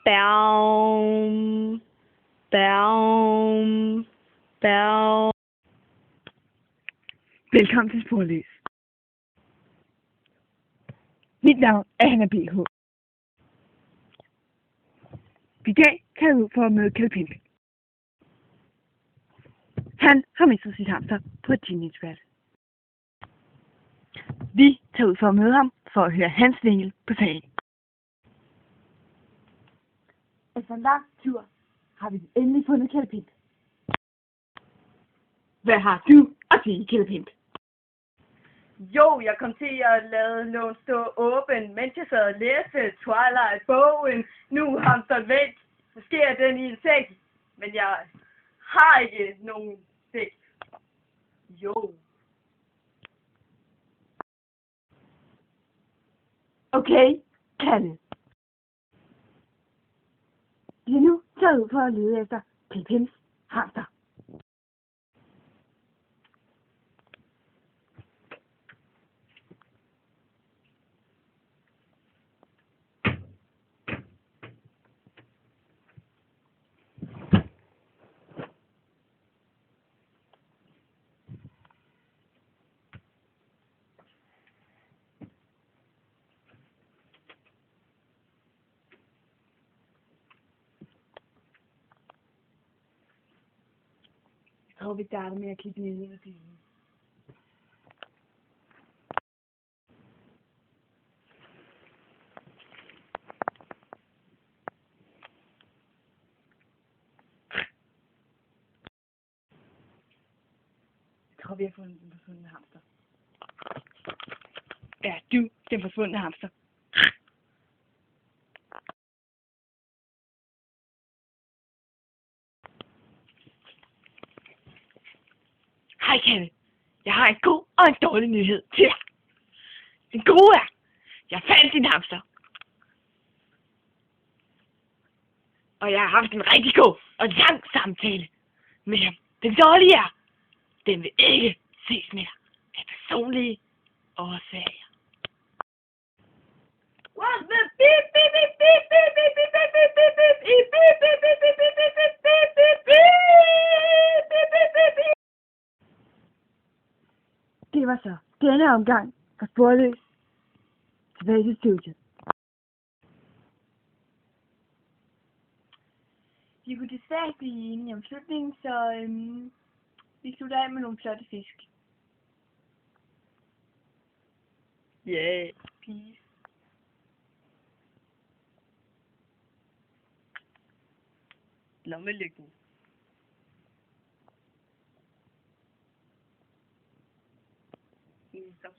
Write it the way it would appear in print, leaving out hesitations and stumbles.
Baum. Baum. Baum. Velkommen til Sporløs. Mit navn er Hanna B.H. I dag tager jeg ud for at møde Kjeld Pimp. Han har mistet sit hamster på et teenagevalg. Vi tager ud for at møde ham for at høre hans vinkel på sagen. Efter en lang tur har vi endelig fundet Kjeld Pimp. Hvad har du at sige, Kjeld Pimp? Jo, jeg kom til at lade lån stå åben, mens jeg sad og læste Twilight-bogen. Nu er hamsteren væk. Så sker den i en sæk. Men jeg har ikke nogen sæk. Jo. Okay, Kalle. Vi er nu taget ud for at lede efter Kjeld Pimps hamster. Jeg tror, vi starter med at kigge ned i bilen. Jeg tror, vi har fundet den forsvundne hamster. Er du den forsvundne hamster? Hej, Kalle. Jeg har en god og en dårlig nyhed til dig. Den gode er, jeg fandt din hamster. Og jeg har haft en rigtig god og lang samtale med ham. Den dårlige er, den vil ikke ses mere af personlige årsager. Det var så denne omgang fra Sporløs. Tilbage til studiet. Vi kunne desværre ikke blive enige om slutningen, så vi slutter af med nogle flotte fisk. Yeah, peace. Lommelygten. Stop.